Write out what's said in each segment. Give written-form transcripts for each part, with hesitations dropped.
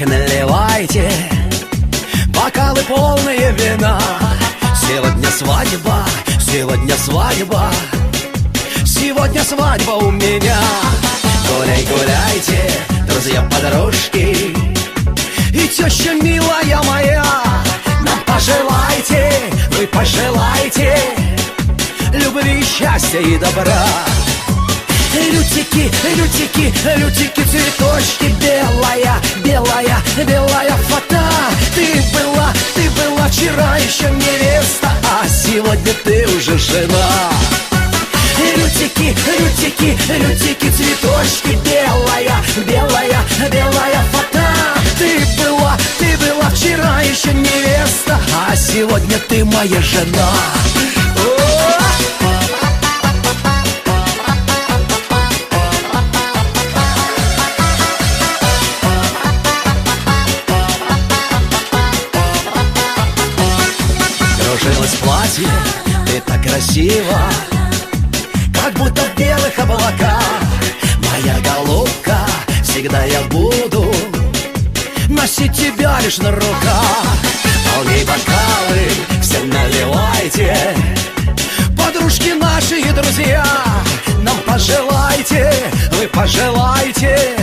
наливайте бокалы полные вина. Сегодня свадьба, сегодня свадьба, сегодня свадьба у меня. Гуляй, гуляйте, друзья-подружки, и теща милая моя. Нам пожелайте, вы пожелайте любви, счастья и добра. Лютики, лютики, лютики, цветочки, белая, белая, белая фата. Ты была вчера еще невеста, а сегодня ты уже жена. Лютики, лютики, лютики, цветочки, белая, белая, белая фата. Ты была вчера еще невеста, а сегодня ты моя жена. Кружилось платье, ты так красиво, как будто в белых облаках. Моя голубка, всегда я буду носить тебя лишь на руках. Полней бокалы, все наливайте, подружки наши и друзья. Нам пожелайте, вы пожелайте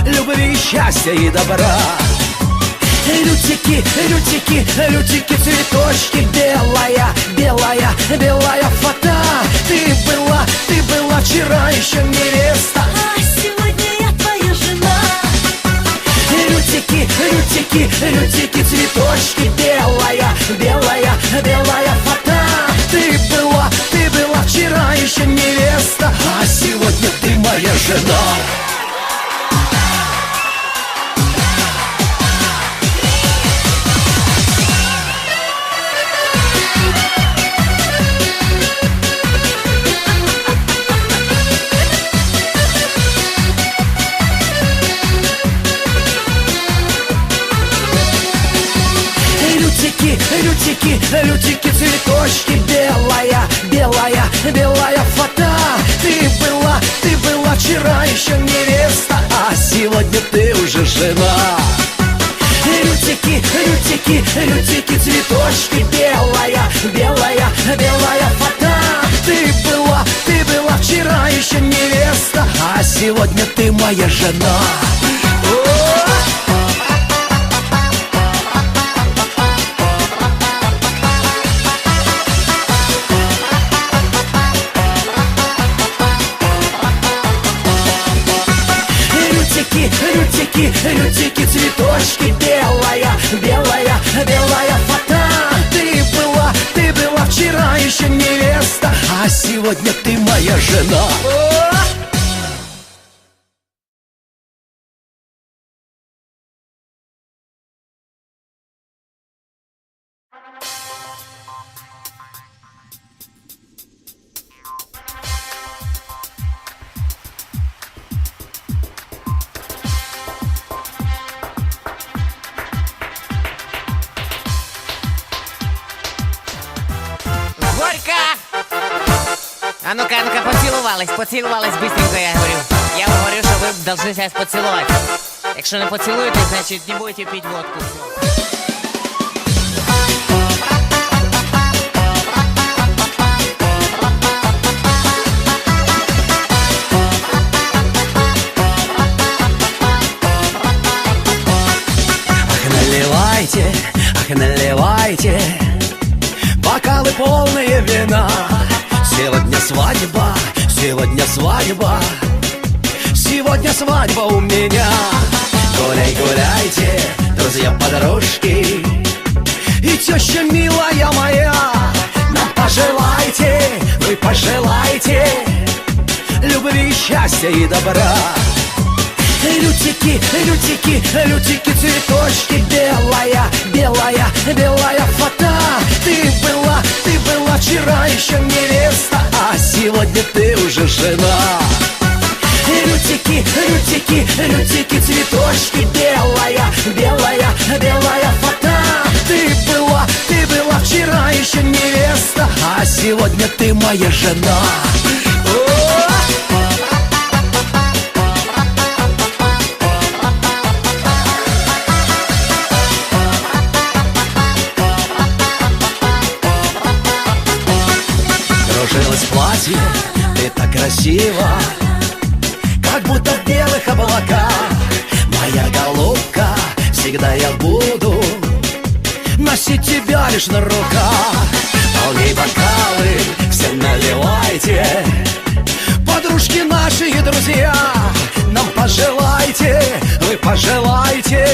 любви, счастья и добра. Лютики, лютики, лютики, цветочки, белая, белая, белая фата. Ты была вчера еще невеста, а сегодня я твоя жена. Лютики, лютики, лютики, цветочки, белая, белая, белая фата. Ты была вчера еще невеста, а сегодня ты моя жена. Лютики, лютики, цветочки, белая, белая, белая фата. Ты была вчера еще невеста, а сегодня ты уже жена. Лютики, лютики, лютики, цветочки, белая, белая, белая фата. Ты была вчера еще невеста, а сегодня ты моя жена. Лютики, лютики, цветочки, белая, белая, белая фата. Ты была вчера еще невеста, а сегодня ты моя жена. А ну-ка, поцілувались быстренько, я говорю. Я говорю, що ви должны сейчас поцілувати. Якщо не поцілуєте, значить не будете пить водку. Ах, наливайте бокалы полные вина. Сегодня свадьба, сегодня свадьба, сегодня свадьба у меня. Гуляй, гуляйте, друзья-подружки, и теща милая моя. Нам пожелайте, вы пожелайте любви, счастья и добра. Лютики, лютики, лютики, цветочки, белая, белая, белая фата. Ты была вчера еще невеста, а сегодня ты уже жена. Лютики, лютики, лютики, цветочки, белая, белая, белая фата. Ты была вчера еще невеста, а сегодня ты моя жена. Распушилось платье, ты так красива, как будто в белых облаках. Моя голубка, всегда я буду носить тебя лишь на руках. Полней бокалы, все наливайте, подружки наши и друзья. Нам пожелайте, вы пожелайте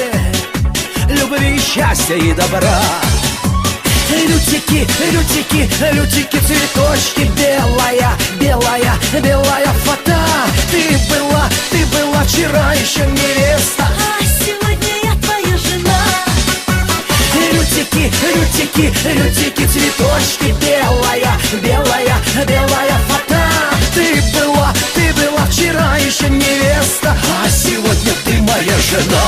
любви, счастья и добра. Лютики, лютики, лютики, цветочки, белая, белая, белая фата. Ты была вчера еще невеста, А сегодня я твоя жена. Лютики, лютики, лютики, цветочки, белая, белая, белая фата. Ты была вчера еще невеста, а сегодня ты моя жена.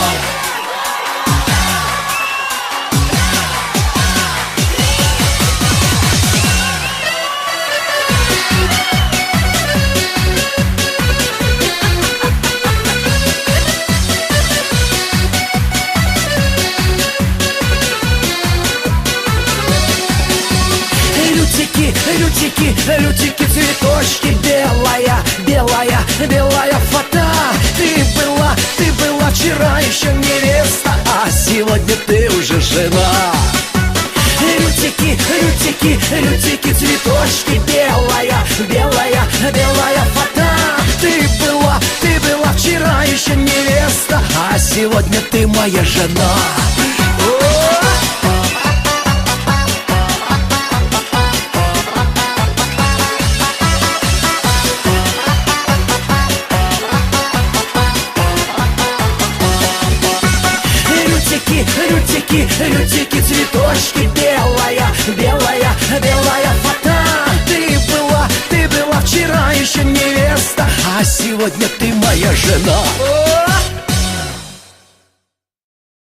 Лютики, лютики, лютики, цветочки, белая, белая, белая фата. Ты была вчера еще невеста, а сегодня ты уже жена. Лютики, лютики, лютики, цветочки, белая, белая, белая фата. Ты была вчера еще невеста, а сегодня ты моя жена. Лютики, лютики, цветочки, белая, белая, белая фата. Ты была вчера еще невеста, а сегодня ты моя жена.